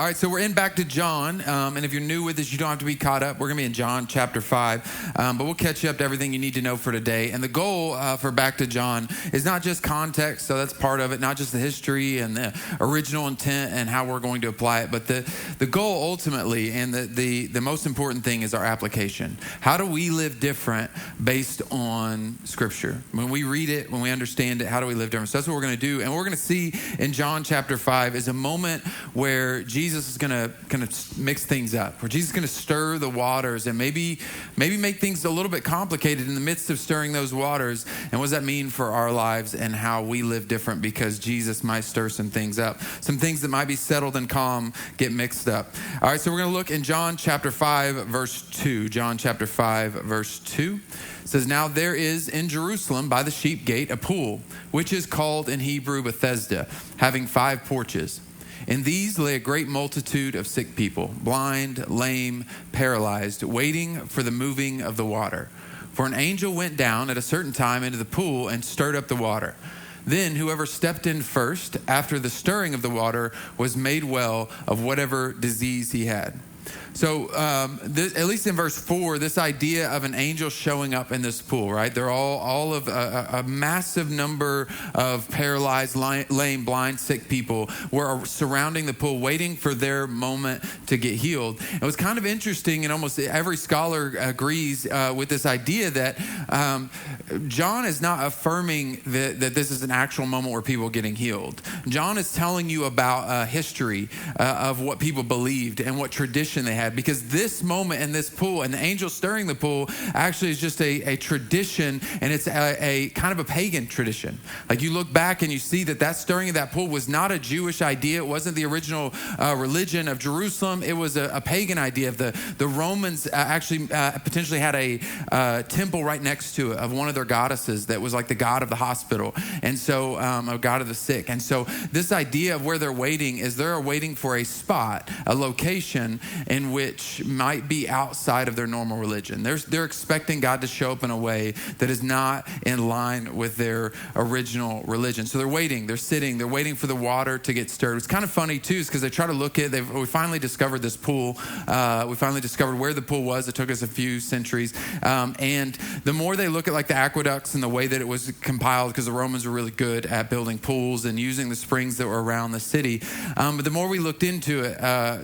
All right, so we're in back to John, and if you're new with us, you don't have to be caught up. We're going to be in John chapter 5, but we'll catch you up to everything you need to know for today. And the goal for back to John is not just context, so that's part of it, not just the history and the original intent and how we're going to apply it, but the goal ultimately and the most important thing is our application. How do we live different based on Scripture? When we read it, when we understand it, how do we live different? So that's what we're going to do, and we're going to see in John chapter 5 is a moment where Jesus is going to kind of mix things up, where Jesus is going to stir the waters and maybe make things a little bit complicated in the midst of stirring those waters. And what does that mean for our lives and how we live different because Jesus might stir some things up. Some things that might be settled and calm get mixed up. All right, so we're going to look in John chapter 5, verse 2. John chapter 5, verse 2. It says, "Now there is in Jerusalem by the sheep gate a pool, which is called in Hebrew Bethesda, having 5 porches. In these lay a great multitude of sick people, blind, lame, paralyzed, waiting for the moving of the water. For an angel went down at a certain time into the pool and stirred up the water. Then whoever stepped in first after the stirring of the water was made well of whatever disease he had." So at least in verse 4, this idea of an angel showing up in this pool, right? They're all of a massive number of paralyzed, lame, blind, sick people were surrounding the pool, waiting for their moment to get healed. It was kind of interesting, and almost every scholar agrees with this idea that John is not affirming that this is an actual moment where people are getting healed. John is telling you about history of what people believed and what tradition they had, because this moment in this pool and the angel stirring the pool actually is just a tradition, and it's a kind of a pagan tradition. Like, you look back and you see that stirring of that pool was not a Jewish idea. It wasn't the original religion of Jerusalem. It was a pagan idea. Of the Romans actually potentially had a temple right next to it of one of their goddesses that was like the god of the hospital, and so a god of the sick. And so this idea of where they're waiting is they're waiting for a spot, a location in which might be outside of their normal religion. They're expecting God to show up in a way that is not in line with their original religion. So they're waiting, they're sitting, they're waiting for the water to get stirred. It's kind of funny too, because they try to look at, we finally discovered this pool. We finally discovered where the pool was. It took us a few centuries. And the more they look at like the aqueducts and the way that it was compiled, because the Romans were really good at building pools and using the springs that were around the city. But the more we looked into it,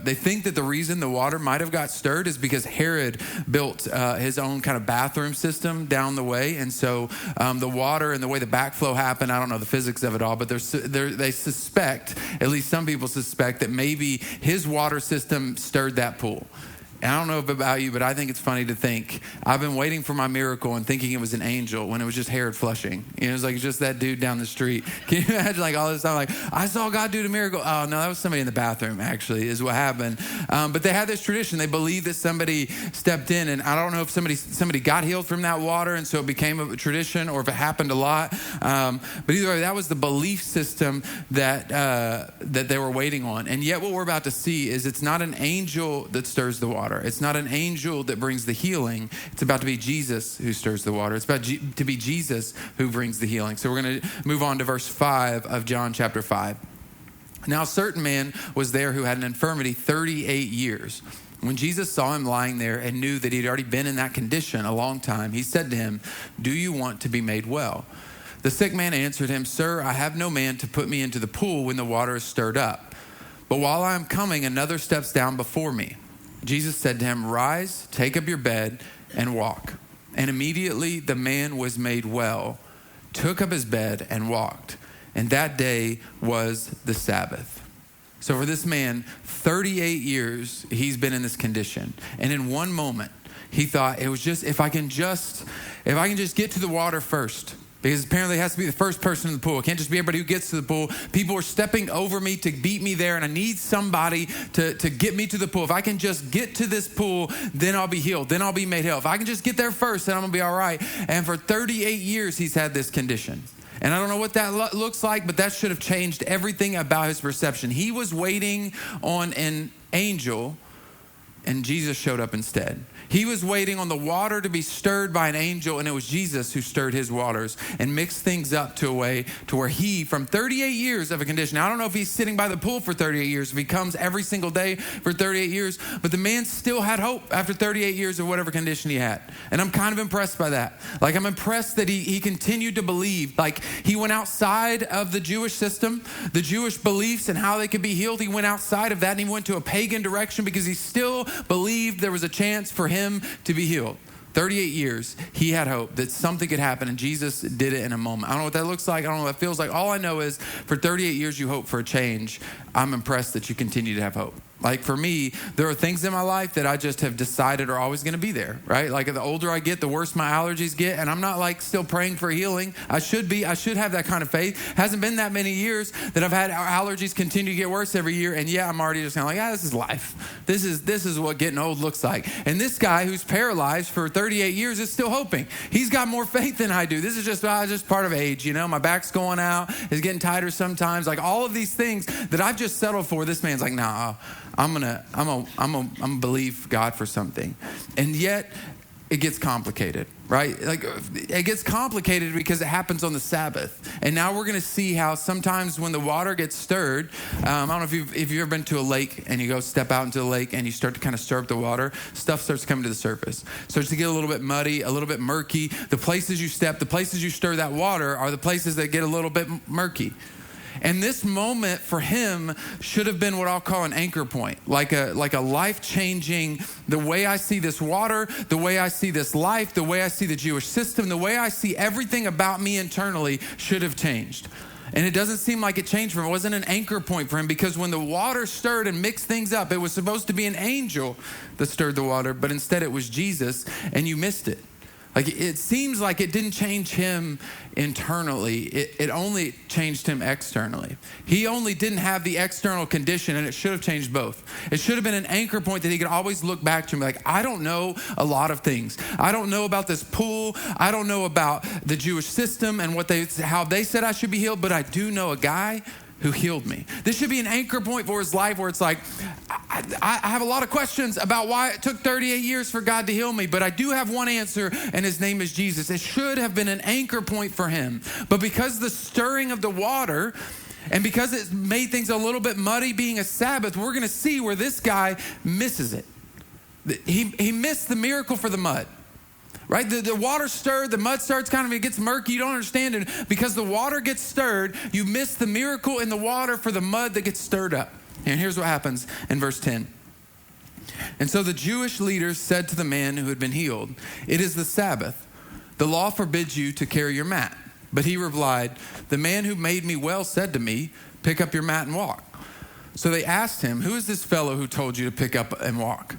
they think that the reason the water might have got stirred is because Herod built his own kind of bathroom system down the way. And so the water and the way the backflow happened, I don't know the physics of it all, but they suspect, at least some people suspect, that maybe his water system stirred that pool. And I don't know about you, but I think it's funny to think, I've been waiting for my miracle and thinking it was an angel when it was just Herod flushing. It was like just that dude down the street. Can you imagine like all this time, like, I saw God do the miracle. Oh, no, that was somebody in the bathroom, actually, is what happened. But they had this tradition. They believed that somebody stepped in, and I don't know if somebody got healed from that water, and so it became a tradition, or if it happened a lot. But either way, that was the belief system that they were waiting on. And yet what we're about to see is it's not an angel that stirs the water. It's not an angel that brings the healing. It's about to be Jesus who stirs the water. It's about to be Jesus who brings the healing. So we're going to move on to verse 5 of John chapter 5. "Now a certain man was there who had an infirmity 38 years. When Jesus saw him lying there and knew that he'd already been in that condition a long time, he said to him, 'Do you want to be made well?' The sick man answered him, 'Sir, I have no man to put me into the pool when the water is stirred up. But while I am coming, another steps down before me.' Jesus said to him, 'Rise, take up your bed, and walk.' And immediately the man was made well, took up his bed, and walked. And that day was the Sabbath." So for this man, 38 years, he's been in this condition. And in one moment, he thought, it was just, if I can just get to the water first. Because apparently it has to be the first person in the pool. It can't just be everybody who gets to the pool. People are stepping over me to beat me there, and I need somebody to get me to the pool. If I can just get to this pool, then I'll be healed. Then I'll be made whole. If I can just get there first, then I'm going to be all right. And for 38 years, he's had this condition. And I don't know what that looks like, but that should have changed everything about his perception. He was waiting on an angel and Jesus showed up instead. He was waiting on the water to be stirred by an angel, and it was Jesus who stirred his waters and mixed things up to a way to where he, from 38 years of a condition, I don't know if he's sitting by the pool for 38 years, if he comes every single day for 38 years, but the man still had hope after 38 years of whatever condition he had. And I'm kind of impressed by that. Like, I'm impressed that he continued to believe. Like, he went outside of the Jewish system, the Jewish beliefs and how they could be healed. He went outside of that, and he went to a pagan direction because he still believed there was a chance for him to be healed. 38 years, he had hope that something could happen, and Jesus did it in a moment. I don't know what that looks like. I don't know what that feels like. All I know is for 38 years, you hope for a change. I'm impressed that you continue to have hope. Like, for me, there are things in my life that I just have decided are always going to be there, right? Like, the older I get, the worse my allergies get, and I'm not like still praying for healing. I should have that kind of faith. Hasn't been that many years that I've had allergies continue to get worse every year, and yeah, I'm already just kind of like, this is life. This is what getting old looks like. And this guy who's paralyzed for 38 years is still hoping. He's got more faith than I do. This is just part of age, you know? My back's going out, it's getting tighter sometimes. Like, all of these things that I've just settled for, this man's like, nah, I'm gonna believe God for something. And yet it gets complicated, right? Like, it gets complicated because it happens on the Sabbath. And now we're gonna see how sometimes when the water gets stirred, I don't know if you've ever been to a lake and you go step out into the lake and you start to kind of stir up the water, stuff starts coming to the surface. Starts to get a little bit muddy, a little bit murky. The places you step, the places you stir that water are the places that get a little bit murky. And this moment for him should have been what I'll call an anchor point, like a life-changing, the way I see this water, the way I see this life, the way I see the Jewish system, the way I see everything about me internally should have changed. And it doesn't seem like it changed for him. It wasn't an anchor point for him, because when the water stirred and mixed things up, it was supposed to be an angel that stirred the water, but instead it was Jesus, and you missed it. Like, it seems like it didn't change him internally. It only changed him externally. He only didn't have the external condition, and it should have changed both. It should have been an anchor point that he could always look back to and be like, I don't know a lot of things. I don't know about this pool. I don't know about the Jewish system and how they said I should be healed, but I do know a guy who healed me. This should be an anchor point for his life where it's like, I have a lot of questions about why it took 38 years for God to heal me, but I do have one answer, and his name is Jesus. It should have been an anchor point for him. But because the stirring of the water, and because it made things a little bit muddy being a Sabbath, we're going to see where this guy misses it. He missed the miracle for the mud. Right? The water stirred, the mud starts it gets murky, you don't understand it. Because the water gets stirred, you miss the miracle in the water for the mud that gets stirred up. And here's what happens in verse 10. And so the Jewish leaders said to the man who had been healed, "It is the Sabbath. The law forbids you to carry your mat." But he replied, "The man who made me well said to me, 'Pick up your mat and walk.' So they asked him, 'Who is this fellow who told you to pick up and walk?'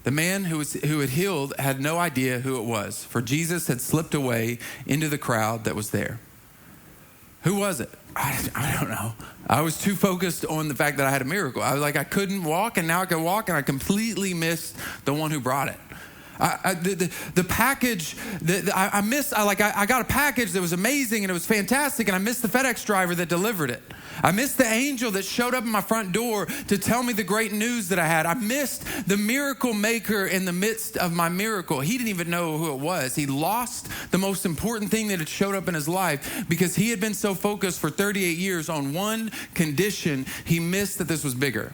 The man who had healed had no idea who it was, for Jesus had slipped away into the crowd that was there." Who was it? I don't know. I was too focused on the fact that I had a miracle. I was like, I couldn't walk, and now I can walk, and I completely missed the one who brought it. The package that I missed, I got a package that was amazing and it was fantastic, and I missed the FedEx driver that delivered it. I missed the angel that showed up at my front door to tell me the great news that I had. I missed the miracle maker in the midst of my miracle. He didn't even know who it was. He lost the most important thing that had showed up in his life because he had been so focused for 38 years on one condition, he missed that this was bigger.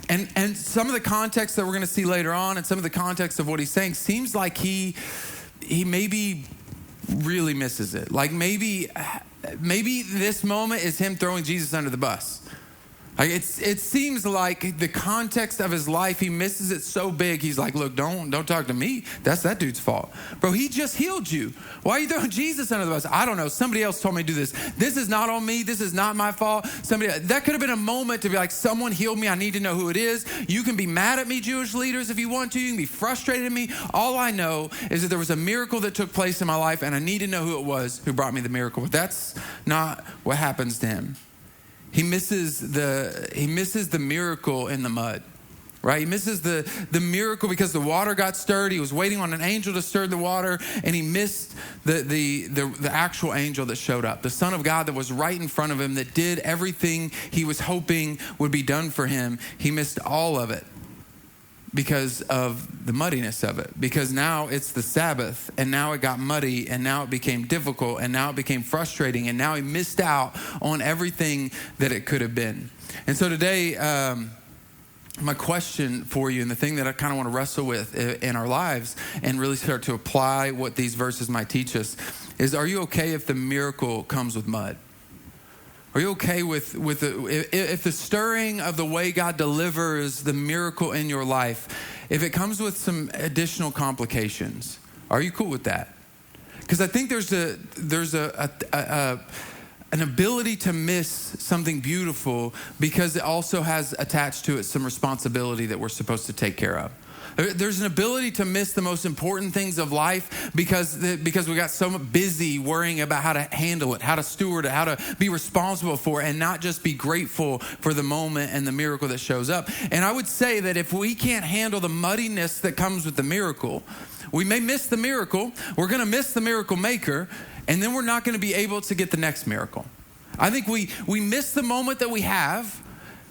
And some of the context that we're going to see later on, and some of the context of what he's saying, seems like he maybe really misses it. Like maybe this moment is him throwing Jesus under the bus. Like it seems like the context of his life, he misses it so big. He's like, look, don't talk to me. That's that dude's fault. Bro, he just healed you. Why are you throwing Jesus under the bus? I don't know. Somebody else told me to do this. This is not on me. This is not my fault. That could have been a moment to be like, someone healed me. I need to know who it is. You can be mad at me, Jewish leaders, if you want to. You can be frustrated at me. All I know is that there was a miracle that took place in my life, and I need to know who it was who brought me the miracle. But that's not what happens to him. He misses the miracle in the mud, right? He misses the miracle because the water got stirred. He was waiting on an angel to stir the water, and he missed the actual angel that showed up, the Son of God that was right in front of him, that did everything he was hoping would be done for him. He missed all of it. because of the muddiness of it. Because now it's the Sabbath, and now it got muddy, and now it became difficult, and now it became frustrating, and now he missed out on everything that it could have been. And so today, my question for you, and the thing that I kind of want to wrestle with in our lives and really start to apply what these verses might teach us, is are you okay if the miracle comes with mud? Are you okay with if the stirring of the way God delivers the miracle in your life, if it comes with some additional complications? Are you cool with that? Because I think there's an ability to miss something beautiful because it also has attached to it some responsibility that we're supposed to take care of. There's an ability to miss the most important things of life because we got so busy worrying about how to handle it, how to steward it, how to be responsible for it, and not just be grateful for the moment and the miracle that shows up. And I would say that if we can't handle the muddiness that comes with the miracle, we may miss the miracle, we're going to miss the miracle maker, and then we're not going to be able to get the next miracle. I think we miss the moment that we have.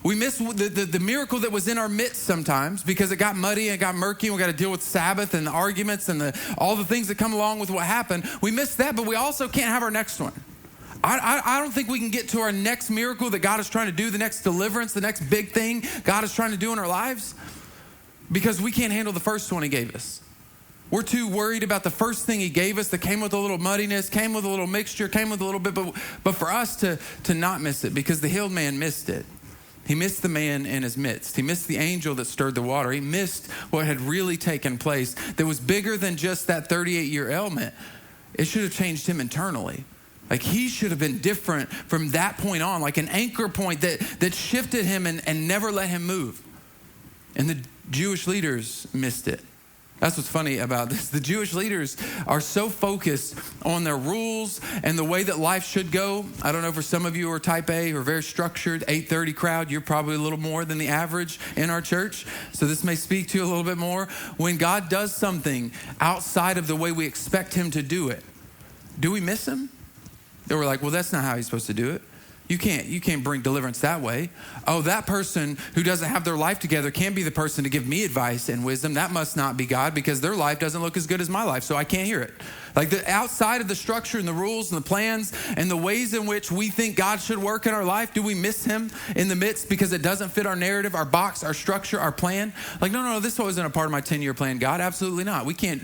We miss the miracle that was in our midst sometimes because it got muddy and it got murky and we got to deal with Sabbath and the arguments and all the things that come along with what happened. We miss that, but we also can't have our next one. I don't think we can get to our next miracle that God is trying to do, the next deliverance, the next big thing God is trying to do in our lives because we can't handle the first one he gave us. We're too worried about the first thing he gave us that came with a little muddiness, came with a little mixture, came with a little bit, but for us to not miss it because the healed man missed it. He missed the man in his midst. He missed the angel that stirred the water. He missed what had really taken place that was bigger than just that 38-year ailment. It should have changed him internally. Like he should have been different from that point on, like an anchor point that shifted him and never let him move. And the Jewish leaders missed it. That's what's funny about this. The Jewish leaders are so focused on their rules and the way that life should go. I don't know, for some of you who are type A or very structured, 8:30 crowd, you're probably a little more than the average in our church. So this may speak to you a little bit more. When God does something outside of the way we expect him to do it, do we miss him? They were like, well, that's not how he's supposed to do it. You can't bring deliverance that way. Oh, that person who doesn't have their life together can't be the person to give me advice and wisdom. That must not be God because their life doesn't look as good as my life, so I can't hear it. Like the outside of the structure and the rules and the plans and the ways in which we think God should work in our life, do we miss him in the midst because it doesn't fit our narrative, our box, our structure, our plan? Like, no, this wasn't a part of my 10-year plan, God. Absolutely not. We can't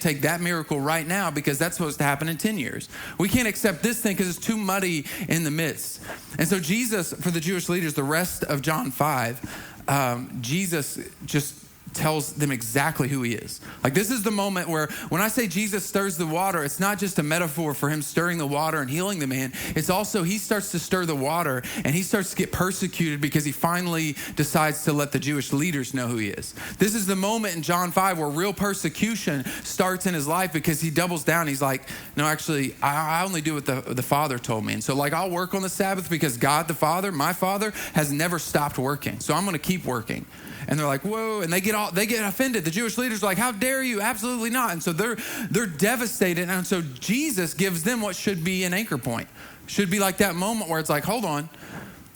take that miracle right now because that's supposed to happen in 10 years. We can't accept this thing because it's too muddy in the midst. And so Jesus, for the Jewish leaders, the rest of John 5, Jesus just tells them exactly who he is. Like this is the moment where when I say Jesus stirs the water, it's not just a metaphor for him stirring the water and healing the man. It's also he starts to stir the water and he starts to get persecuted because he finally decides to let the Jewish leaders know who he is. This is the moment in John 5 where real persecution starts in his life because he doubles down. He's like, no, actually, I only do what the Father told me. And so like I'll work on the Sabbath because God the Father, my Father, has never stopped working. So I'm going to keep working. And they're like, whoa, and they get offended. The Jewish leaders are like, how dare you? Absolutely not. And so they're devastated. And so Jesus gives them what should be an anchor point. Should be like that moment where it's like, hold on.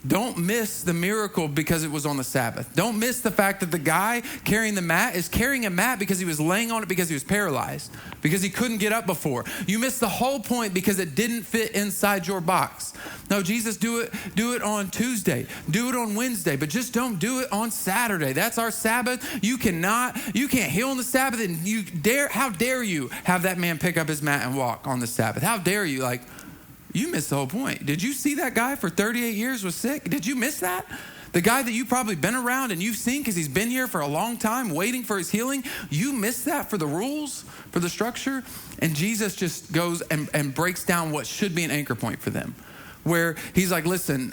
Don't miss the miracle because it was on the Sabbath. Don't miss the fact that the guy carrying the mat is carrying a mat because he was laying on it because he was paralyzed, because he couldn't get up before. You missed the whole point because it didn't fit inside your box. No, Jesus, do it on Tuesday. Do it on Wednesday, but just don't do it on Saturday. That's our Sabbath. You can't heal on the Sabbath, and how dare you have that man pick up his mat and walk on the Sabbath? How dare you? Like, you missed the whole point. Did you see that guy for 38 years was sick? Did you miss that? The guy that you've probably been around and you've seen because he's been here for a long time waiting for his healing, you missed that for the rules, for the structure? And Jesus just goes and breaks down what should be an anchor point for them, where he's like, listen,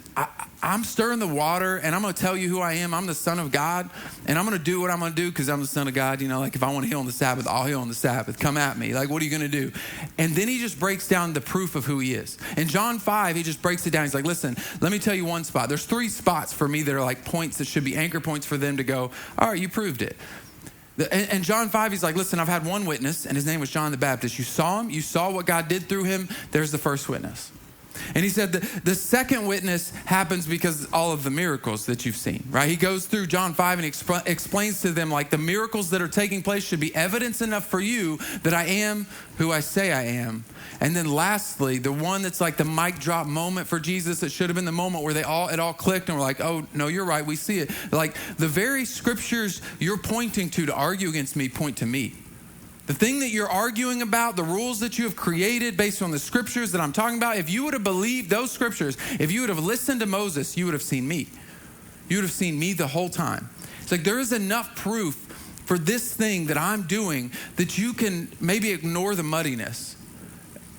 I'm stirring the water and I'm going to tell you who I am. I'm the Son of God and I'm going to do what I'm going to do because I'm the Son of God. You know, like if I want to heal on the Sabbath, I'll heal on the Sabbath. Come at me. Like, what are you going to do? And then he just breaks down the proof of who he is. In John 5, he just breaks it down. He's like, listen, let me tell you one spot. There's 3 spots for me that are like points that should be anchor points for them to go, all right, you proved it. And John 5, he's like, listen, I've had one witness and his name was John the Baptist. You saw him. You saw what God did through him. There's the first witness. And he said the second witness happens because all of the miracles that you've seen, right? He goes through John 5 and explains to them like the miracles that are taking place should be evidence enough for you that I am who I say I am. And then lastly, the one that's like the mic drop moment for Jesus, that should have been the moment where it all clicked and we're like, oh, no, you're right, we see it. Like the very scriptures you're pointing to argue against me point to me. The thing that you're arguing about, the rules that you have created based on the scriptures that I'm talking about, if you would have believed those scriptures, if you would have listened to Moses, you would have seen me. You would have seen me the whole time. It's like there is enough proof for this thing that I'm doing that you can maybe ignore the muddiness.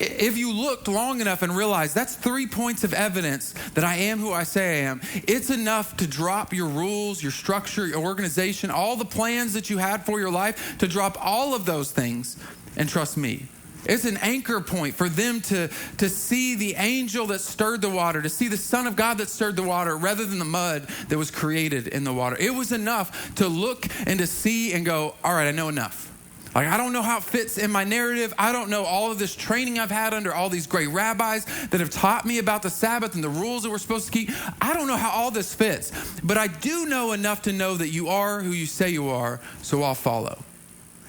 If you looked long enough and realized that's 3 points of evidence that I am who I say I am, it's enough to drop your rules, your structure, your organization, all the plans that you had for your life, to drop all of those things and trust me. It's an anchor point for them to see the angel that stirred the water, to see the Son of God that stirred the water rather than the mud that was created in the water. It was enough to look and to see and go, all right, I know enough. Like, I don't know how it fits in my narrative. I don't know all of this training I've had under all these great rabbis that have taught me about the Sabbath and the rules that we're supposed to keep. I don't know how all this fits, but I do know enough to know that you are who you say you are, so I'll follow.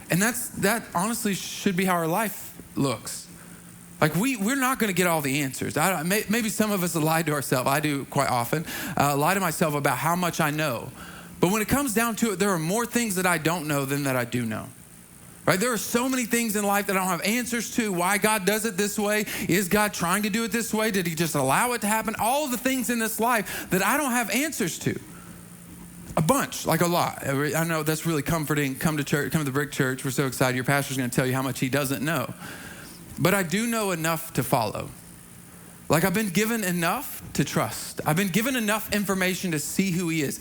And that honestly should be how our life looks. Like we're not going to get all the answers. Maybe some of us lie to ourselves. I do quite often. Lie to myself about how much I know. But when it comes down to it, there are more things that I don't know than that I do know. Right? There are so many things in life that I don't have answers to. Why God does it this way? Is God trying to do it this way? Did he just allow it to happen? All of the things in this life that I don't have answers to. A bunch, like a lot. I know that's really comforting. Come to church, come to TheBrick.Church. We're so excited. Your pastor's going to tell you how much he doesn't know. But I do know enough to follow. Like I've been given enough to trust. I've been given enough information to see who he is.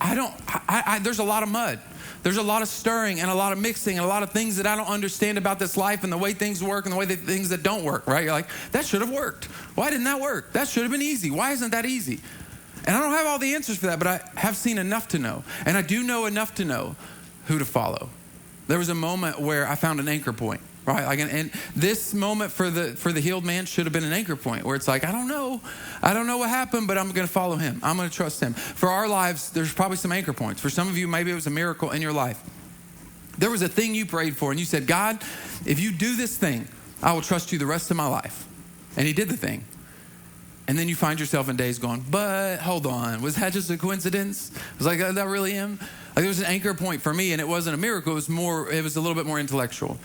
There's a lot of mud. There's a lot of stirring and a lot of mixing and a lot of things that I don't understand about this life and the way things work and the way things that don't work, right? You're like, that should have worked. Why didn't that work? That should have been easy. Why isn't that easy? And I don't have all the answers for that, but I have seen enough to know. And I do know enough to know who to follow. There was a moment where I found an anchor point, right? Like, and this moment for the healed man should have been an anchor point where it's like, I don't know what happened, but I'm going to follow him. I'm going to trust him. For our lives, there's probably some anchor points. For some of you, maybe it was a miracle in your life. There was a thing you prayed for and you said, God, if you do this thing, I will trust you the rest of my life. And he did the thing. And then you find yourself in days going, but hold on, was that just a coincidence? It was like, that really him? Like, it was an anchor point for me, and it wasn't a miracle. It was a little bit more intellectual.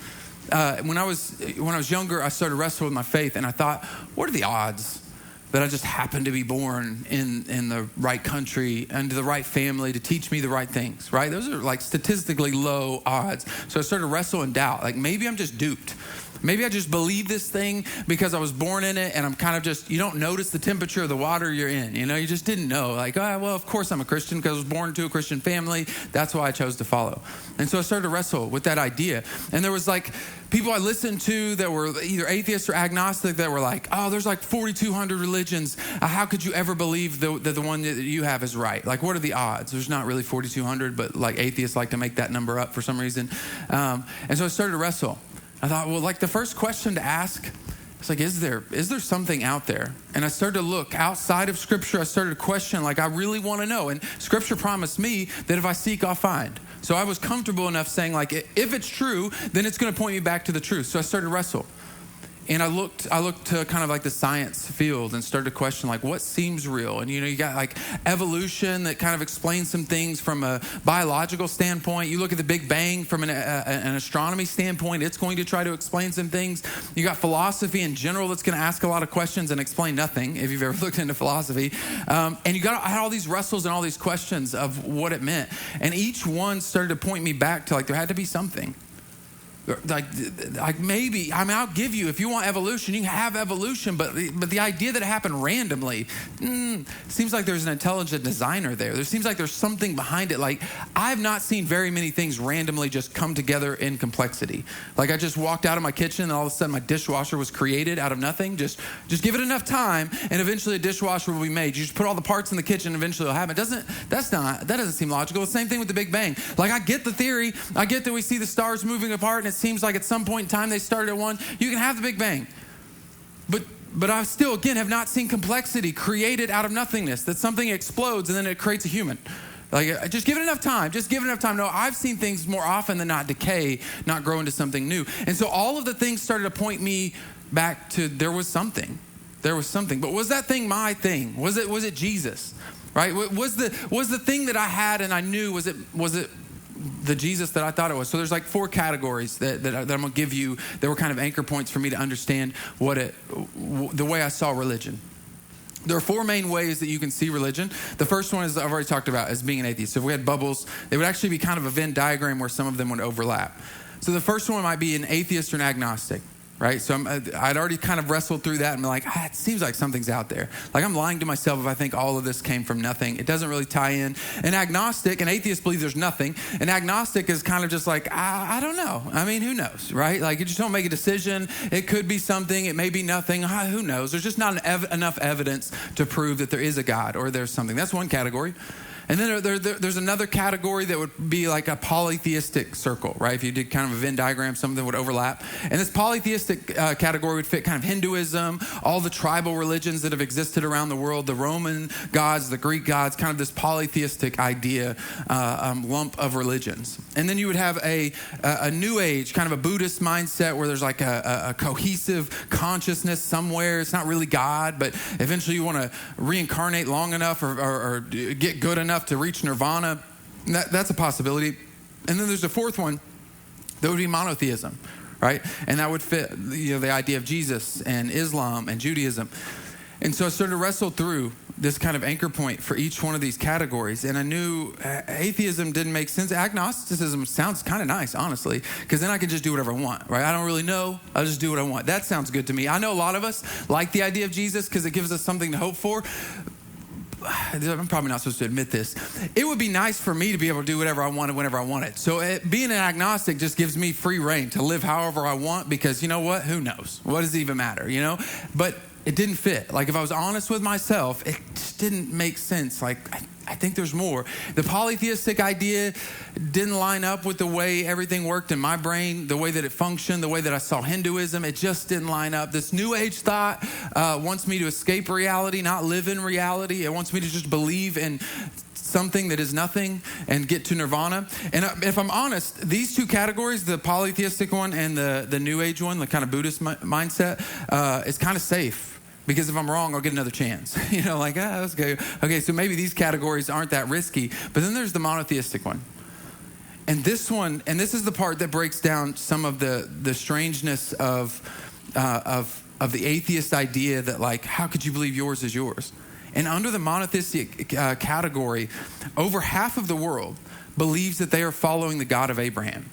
When I was younger, I started wrestling with my faith, and I thought, what are the odds that I just happened to be born in the right country and to the right family to teach me the right things, right? Those are like statistically low odds. So I started to wrestle and doubt, like maybe I'm just duped. Maybe I just believe this thing because I was born in it and I'm kind of just, you don't notice the temperature of the water you're in. You know, you just didn't know. Like, well, of course I'm a Christian because I was born into a Christian family. That's why I chose to follow. And so I started to wrestle with that idea. And there was like people I listened to that were either atheists or agnostic that were like, oh, there's like 4,200 religions. How could you ever believe that the one that you have is right? Like, what are the odds? There's not really 4,200, but like atheists like to make that number up for some reason. And so I started to wrestle. I thought, well, like the first question to ask, it's like, is there something out there? And I started to look outside of Scripture. I started to question, like, I really want to know. And Scripture promised me that if I seek, I'll find. So I was comfortable enough saying, like, if it's true, then it's going to point me back to the truth. So I started to wrestle. And I looked to kind of like the science field and started to question, like, what seems real? And, you know, you got like evolution that kind of explains some things from a biological standpoint. You look at the Big Bang from an astronomy standpoint, it's going to try to explain some things. You got philosophy in general that's going to ask a lot of questions and explain nothing, if you've ever looked into philosophy. And I had all these wrestles and all these questions of what it meant. And each one started to point me back to, like, there had to be something. Like maybe, I mean, I'll give you, if you want evolution, you can have evolution, but the idea that it happened randomly, seems like there's an intelligent designer there. There seems like there's something behind it. Like, I've not seen very many things randomly just come together in complexity. Like, I just walked out of my kitchen and all of a sudden my dishwasher was created out of nothing. Just give it enough time and eventually a dishwasher will be made. You just put all the parts in the kitchen and eventually it'll happen. That doesn't seem logical. The same thing with the Big Bang. Like, I get the theory. I get that we see the stars moving apart and it seems like at some point in time they started at one. You can have the Big Bang. But But I still, again, have not seen complexity created out of nothingness, that something explodes and then it creates a human. Like, just give it enough time. Just give it enough time. No, I've seen things more often than not decay, not grow into something new. And so all of the things started to point me back to there was something. There was something. But was that thing my thing? Was it Jesus? Right? Was the thing that I had and I knew, was it the Jesus that I thought it was? So there's like 4 categories that I'm going to give you that were kind of anchor points for me to understand the way I saw religion. There are 4 main ways that you can see religion. The first one is, I've already talked about, as being an atheist. So if we had bubbles, they would actually be kind of a Venn diagram where some of them would overlap. So the first one might be an atheist or an agnostic, right? So I'd already kind of wrestled through that and been like, it seems like something's out there. Like, I'm lying to myself if I think all of this came from nothing. It doesn't really tie in. An agnostic, an atheist believes there's nothing. An agnostic is kind of just like, I don't know. I mean, who knows, right? Like, you just don't make a decision. It could be something. It may be nothing. Who knows? There's just not enough evidence to prove that there is a God or there's something. That's one category. And then there's another category that would be like a polytheistic circle, right? If you did kind of a Venn diagram, some of them would overlap. And this polytheistic category would fit kind of Hinduism, all the tribal religions that have existed around the world, the Roman gods, the Greek gods, kind of this polytheistic idea, lump of religions. And then you would have a new age, kind of a Buddhist mindset where there's like a cohesive consciousness somewhere. It's not really God, but eventually you want to reincarnate long enough or get good enough to reach nirvana. That's a possibility. And then there's a fourth one that would be monotheism, right? And that would fit, the idea of Jesus and Islam and Judaism. And so I started to wrestle through this kind of anchor point for each one of these categories. And I knew atheism didn't make sense. Agnosticism sounds kind of nice, honestly, because then I can just do whatever I want, right? I don't really know. I'll just do what I want. That sounds good to me. I know a lot of us like the idea of Jesus because it gives us something to hope for. I'm probably not supposed to admit this. It would be nice for me to be able to do whatever I wanted whenever I wanted. So being an agnostic just gives me free reign to live however I want because you know what? Who knows? What does it even matter, But it didn't fit. Like, if I was honest with myself, it just didn't make sense. Like, I think there's more. The polytheistic idea didn't line up with the way everything worked in my brain, the way that it functioned, the way that I saw Hinduism. It just didn't line up. This new age thought wants me to escape reality, not live in reality. It wants me to just believe in something that is nothing and get to nirvana. And if I'm honest, these 2 categories, the polytheistic one and the new age one, the kind of Buddhist mindset, is kind of safe. Because if I'm wrong, I'll get another chance. Let's go. Okay, so maybe these categories aren't that risky. But then there's the monotheistic one. And this is the part that breaks down some of the strangeness of the atheist idea that, like, how could you believe yours is yours? And under the monotheistic category, over half of the world believes that they are following the God of Abraham.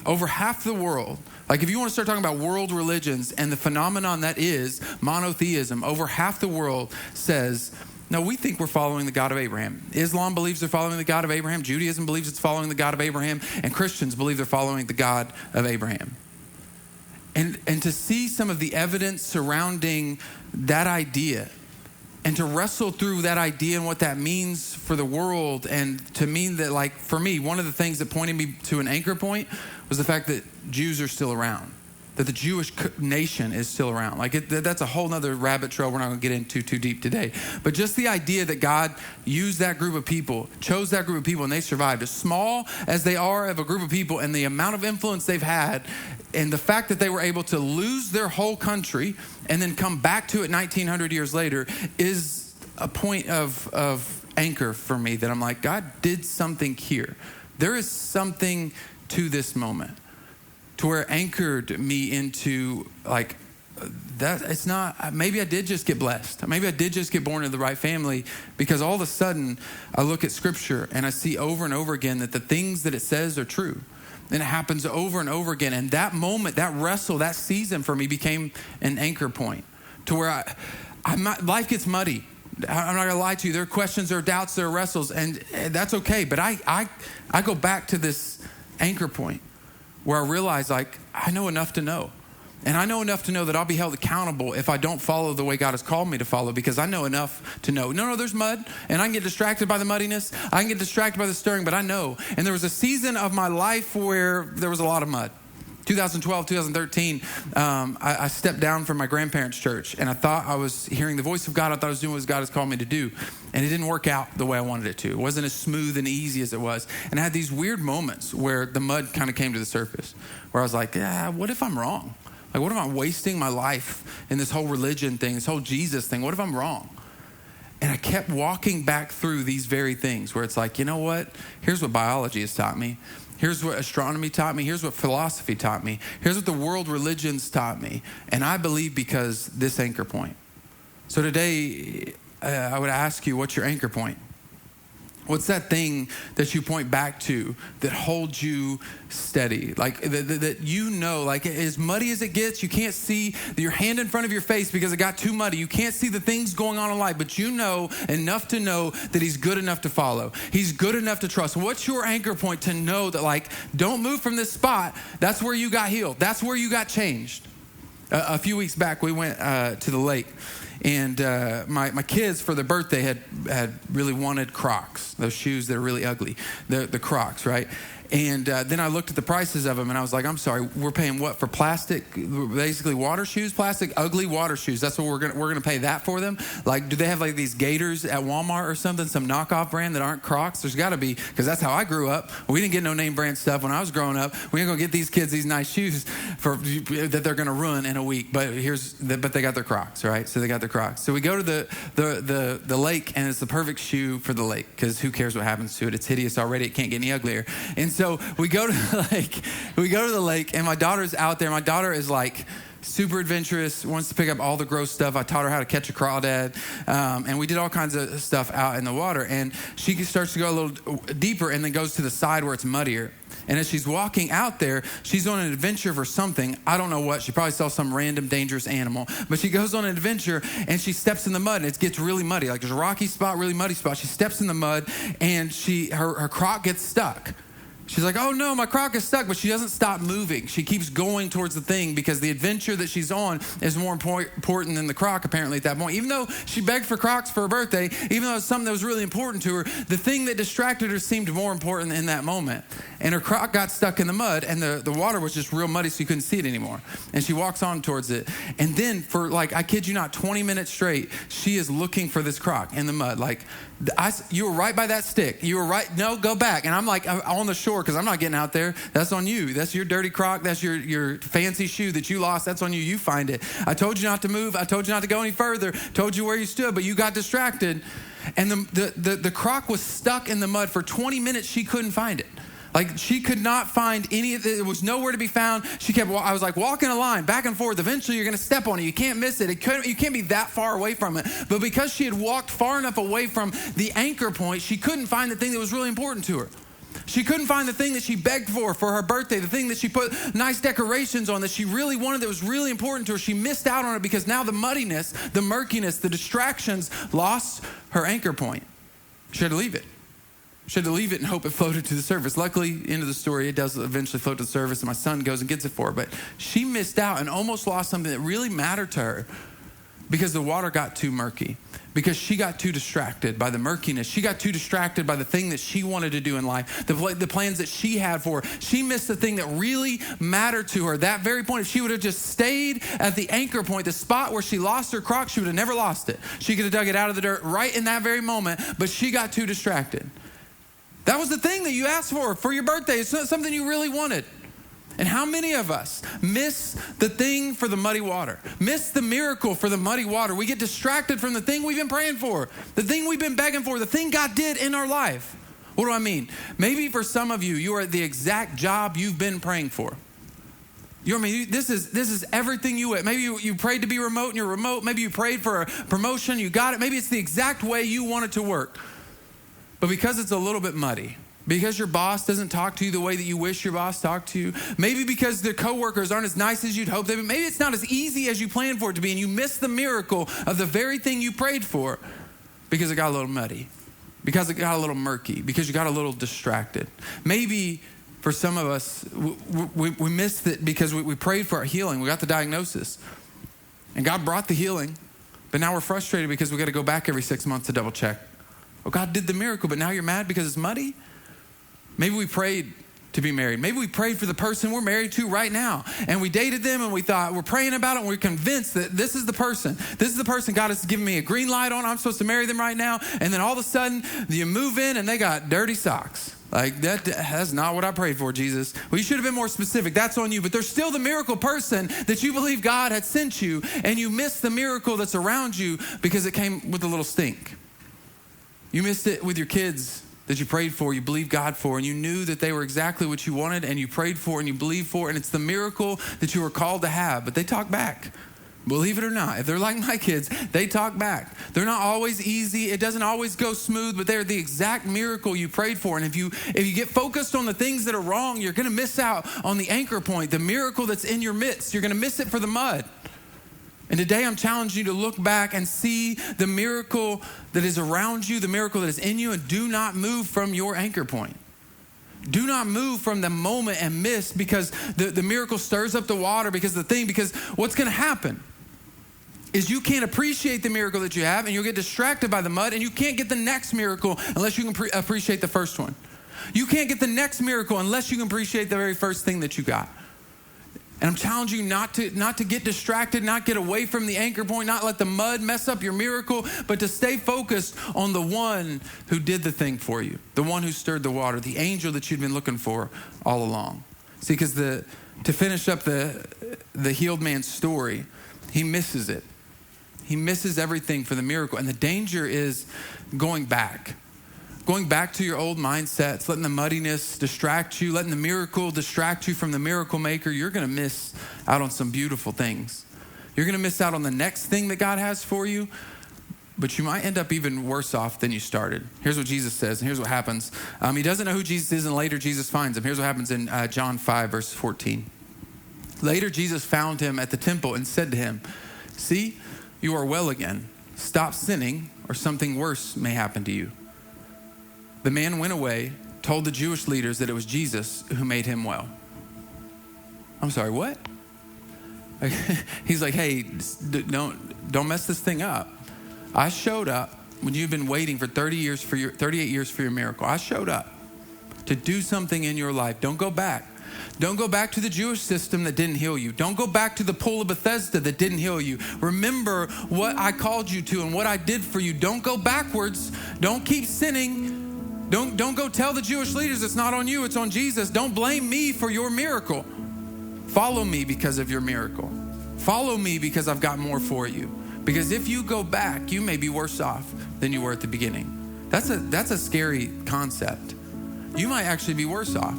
Over half the world. Like, if you want to start talking about world religions and the phenomenon that is monotheism, over half the world says, no, we think we're following the God of Abraham. Islam believes they're following the God of Abraham. Judaism believes it's following the God of Abraham. And Christians believe they're following the God of Abraham. And to see some of the evidence surrounding that idea and to wrestle through that idea and what that means for the world, and to mean that, like, for me, one of the things that pointed me to an anchor point was the fact that Jews are still around, that the Jewish nation is still around. Like, that's a whole nother rabbit trail we're not going to get into too deep today. But just the idea that God used that group of people, chose that group of people, and they survived, as small as they are of a group of people, and the amount of influence they've had, and the fact that they were able to lose their whole country and then come back to it 1,900 years later, is a point of anchor for me, that I'm like, God did something here. There is something to this moment, to where it anchored me into, like, that it's not, maybe I did just get blessed. Maybe I did just get born into the right family, because all of a sudden I look at scripture and I see over and over again that the things that it says are true. And it happens over and over again. And that moment, that wrestle, that season for me became an anchor point to where life gets muddy. I'm not going to lie to you. There are questions, there are doubts, there are wrestles, and that's okay. But I go back to this anchor point where I realize, like, I know enough to know. And I know enough to know that I'll be held accountable if I don't follow the way God has called me to follow, because I know enough to know. No, there's mud, and I can get distracted by the muddiness. I can get distracted by the stirring, but I know. And there was a season of my life where there was a lot of mud. 2012, 2013, I stepped down from my grandparents' church, and I thought I was hearing the voice of God. I thought I was doing what God has called me to do, and it didn't work out the way I wanted it to. It wasn't as smooth and easy as it was, and I had these weird moments where the mud kind of came to the surface, where I was like, what if I'm wrong? Like, what if I'm wasting my life in this whole religion thing, this whole Jesus thing? What if I'm wrong? And I kept walking back through these very things where it's like, you know what? Here's what biology has taught me. Here's what astronomy taught me. Here's what philosophy taught me. Here's what the world religions taught me. And I believe because this anchor point. So today, I would ask you, what's your anchor point? What's that thing that you point back to that holds you steady? Like that you know, like as muddy as it gets, you can't see your hand in front of your face because it got too muddy. You can't see the things going on in life, but you know enough to know that he's good enough to follow. He's good enough to trust. What's your anchor point to know that, like, don't move from this spot. That's where you got healed. That's where you got changed. A few weeks back, we went to the lake. And my kids, for their birthday, had really wanted Crocs, those shoes that are really ugly, the Crocs, right? And then I looked at the prices of them, and I was like, I'm sorry, we're paying what for plastic, basically water shoes, plastic, ugly water shoes. That's what we're gonna pay that for them? Like, do they have like these Gators at Walmart or something, some knockoff brand that aren't Crocs? There's got to be, because that's how I grew up. We didn't get no name brand stuff when I was growing up. We ain't gonna get these kids these nice shoes that they're gonna ruin in a week. But they got their Crocs, right? So they got their Crocs. So we go to the lake, and it's the perfect shoe for the lake, because who cares what happens to it? It's hideous already. It can't get any uglier. And so we go to the lake, and my daughter's out there. My daughter is like super adventurous, wants to pick up all the gross stuff. I taught her how to catch a crawdad, and we did all kinds of stuff out in the water. And she starts to go a little deeper and then goes to the side where it's muddier. And as she's walking out there, she's on an adventure for something. I don't know what. She probably saw some random dangerous animal. But she goes on an adventure, and she steps in the mud, and it gets really muddy. Like, there's a rocky spot, really muddy spot. She steps in the mud, and her Croc gets stuck. She's like, oh no, my Croc is stuck, but she doesn't stop moving. She keeps going towards the thing because the adventure that she's on is more important than the Croc, apparently, at that point. Even though she begged for Crocs for her birthday, even though it's something that was really important to her, the thing that distracted her seemed more important in that moment. And her Croc got stuck in the mud, and the water was just real muddy, so you couldn't see it anymore. And she walks on towards it. And then for, like, I kid you not, 20 minutes straight, she is looking for this Croc in the mud. Like, you were right by that stick. You were right. No, go back. And I'm like, I'm on the shore because I'm not getting out there. That's on you. That's your dirty Croc. That's your fancy shoe that you lost. That's on you. You find it. I told you not to move. I told you not to go any further. Told you where you stood, but you got distracted. And the Croc was stuck in the mud for 20 minutes. She couldn't find it. Like, she could not find any of it. It was nowhere to be found. I was like walking a line back and forth. Eventually, you're going to step on it. You can't miss it. You can't be that far away from it. But because she had walked far enough away from the anchor point, she couldn't find the thing that was really important to her. She couldn't find the thing that she begged for her birthday, the thing that she put nice decorations on that she really wanted, that was really important to her. She missed out on it because now the muddiness, the murkiness, the distractions lost her anchor point. She had to leave it. She had to leave it and hope it floated to the surface. Luckily, end of the story, it does eventually float to the surface, and my son goes and gets it for her. But she missed out and almost lost something that really mattered to her because the water got too murky, because she got too distracted by the murkiness. She got too distracted by the thing that she wanted to do in life, the plans that she had for her. She missed the thing that really mattered to her. That very point, if she would have just stayed at the anchor point, the spot where she lost her Croc, she would have never lost it. She could have dug it out of the dirt right in that very moment, but she got too distracted. That was the thing that you asked for your birthday. It's not something you really wanted. And how many of us miss the thing for the muddy water? Miss the miracle for the muddy water. We get distracted from the thing we've been praying for, the thing we've been begging for, the thing God did in our life. What do I mean? Maybe for some of you, you are at the exact job you've been praying for. This is everything you want. Maybe you prayed to be remote and you're remote. Maybe you prayed for a promotion, you got it. Maybe it's the exact way you want it to work. But because it's a little bit muddy, because your boss doesn't talk to you the way that you wish your boss talked to you, maybe because the coworkers aren't as nice as you'd hope they would, maybe it's not as easy as you planned for it to be, and you miss the miracle of the very thing you prayed for because it got a little muddy, because it got a little murky, because you got a little distracted. Maybe for some of us, we missed it because we prayed for our healing. We got the diagnosis, and God brought the healing, but now we're frustrated because we got to go back every 6 months to double check. Well, God did the miracle, but now you're mad because it's muddy? Maybe we prayed to be married. Maybe we prayed for the person we're married to right now, and we dated them, and we thought, we're praying about it, and we're convinced that this is the person. This is the person God has given me a green light on. I'm supposed to marry them right now. And then all of a sudden, you move in, and they got dirty socks. Like, that's not what I prayed for, Jesus. Well, you should have been more specific. That's on you. But there's still the miracle person that you believe God had sent you, and you missed the miracle that's around you because it came with a little stink. You missed it with your kids that you prayed for, you believed God for, and you knew that they were exactly what you wanted, and you prayed for, and you believed for, and it's the miracle that you were called to have. But they talk back. Believe it or not, if they're like my kids, they talk back. They're not always easy. It doesn't always go smooth, but they're the exact miracle you prayed for. And if you get focused on the things that are wrong, you're going to miss out on the anchor point, the miracle that's in your midst. You're going to miss it for the mud. And today I'm challenging you to look back and see the miracle that is around you, the miracle that is in you, and do not move from your anchor point. Do not move from the moment and miss because the miracle stirs up the water because what's going to happen is you can't appreciate the miracle that you have, and you'll get distracted by the mud, and you can't get the next miracle unless you can appreciate the first one. You can't get the next miracle unless you can appreciate the very first thing that you got. And I'm challenging you not to get distracted, not get away from the anchor point, not let the mud mess up your miracle, but to stay focused on the one who did the thing for you, the one who stirred the water, the angel that you'd been looking for all along. See, because to finish up the healed man's story, he misses it. He misses everything for the miracle. And the danger is going back to your old mindsets, letting the muddiness distract you, letting the miracle distract you from the miracle maker. You're going to miss out on some beautiful things. You're going to miss out on the next thing that God has for you, but you might end up even worse off than you started. Here's what Jesus says, and here's what happens. He doesn't know who Jesus is, and later Jesus finds him. Here's what happens in John 5, verse 14. Later, Jesus found him at the temple and said to him, "See, you are well again. Stop sinning, or something worse may happen to you." The man went away, told the Jewish leaders that it was Jesus who made him well. I'm sorry, what? He's like, hey, don't mess this thing up. I showed up when you've been waiting for 38 years for your miracle. I showed up to do something in your life. Don't go back. Don't go back to the Jewish system that didn't heal you. Don't go back to the pool of Bethesda that didn't heal you. Remember what I called you to and what I did for you. Don't go backwards. Don't keep sinning. Don't go tell the Jewish leaders it's not on you, it's on Jesus. Don't blame me for your miracle. Follow me because of your miracle. Follow me because I've got more for you. Because if you go back, you may be worse off than you were at the beginning. That's a scary concept. You might actually be worse off.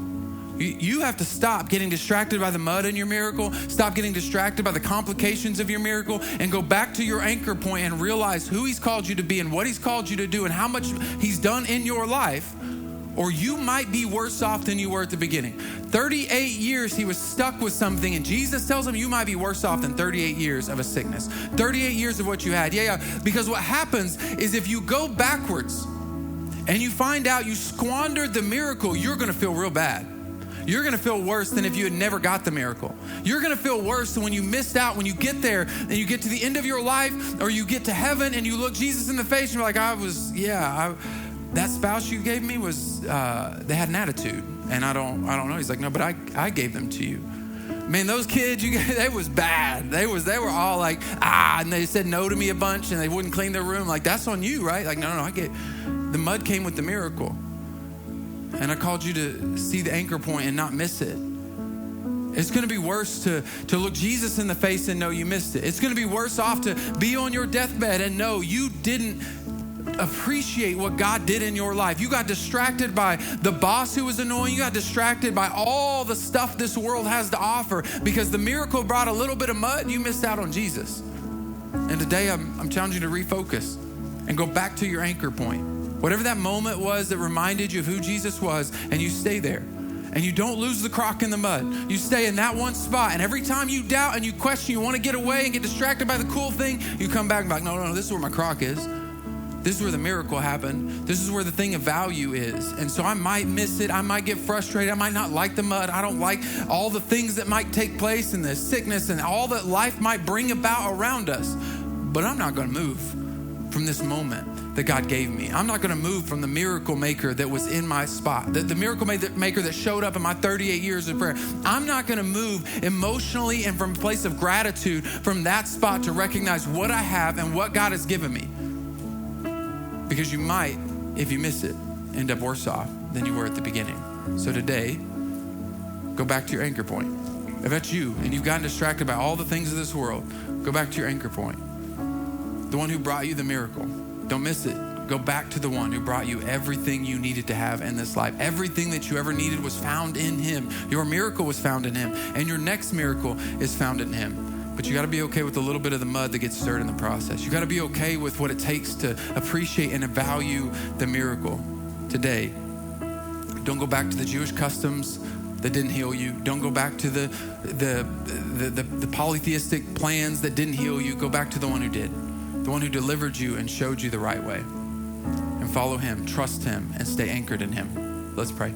You have to stop getting distracted by the mud in your miracle, stop getting distracted by the complications of your miracle, and go back to your anchor point and realize who he's called you to be and what he's called you to do and how much he's done in your life, or you might be worse off than you were at the beginning. 38 years he was stuck with something, and Jesus tells him you might be worse off than 38 years of a sickness, 38 years of what you had. Yeah, because what happens is if you go backwards and you find out you squandered the miracle, you're going to feel real bad. You're going to feel worse than if you had never got the miracle. You're going to feel worse than when you missed out, when you get there and you get to the end of your life, or you get to heaven and you look Jesus in the face and you're like, that spouse you gave me was, they had an attitude, and I don't know. He's like, no, but I gave them to you. Man, those kids, they was bad. They were all like, and they said no to me a bunch, and they wouldn't clean their room. Like, that's on you, right? Like, no, the mud came with the miracle. And I called you to see the anchor point and not miss it. It's going to be worse to look Jesus in the face and know you missed it. It's going to be worse off to be on your deathbed and know you didn't appreciate what God did in your life. You got distracted by the boss who was annoying. You got distracted by all the stuff this world has to offer because the miracle brought a little bit of mud. You missed out on Jesus. And today I'm challenging you to refocus and go back to your anchor point. Whatever that moment was that reminded you of who Jesus was, and you stay there. And you don't lose the crock in the mud. You stay in that one spot. And every time you doubt and you question, you want to get away and get distracted by the cool thing, you come back and be like, no, this is where my crock is. This is where the miracle happened. This is where the thing of value is. And so I might miss it. I might get frustrated. I might not like the mud. I don't like all the things that might take place and the sickness and all that life might bring about around us. But I'm not going to move from this moment. that God gave me. I'm not gonna move from the miracle maker that was in my spot, the miracle maker that showed up in my 38 years of prayer. I'm not gonna move emotionally and from a place of gratitude from that spot to recognize what I have and what God has given me. Because you might, if you miss it, end up worse off than you were at the beginning. So today, go back to your anchor point. If that's you and you've gotten distracted by all the things of this world, go back to your anchor point. The one who brought you the miracle. Don't miss it. Go back to the one who brought you everything you needed to have in this life. Everything that you ever needed was found in him. Your miracle was found in him. And your next miracle is found in him. But you got to be okay with a little bit of the mud that gets stirred in the process. You got to be okay with what it takes to appreciate and value the miracle. Today, don't go back to the Jewish customs that didn't heal you. Don't go back to the polytheistic plans that didn't heal you. Go back to the one who did. The one who delivered you and showed you the right way. And follow him, trust him, and stay anchored in him. Let's pray.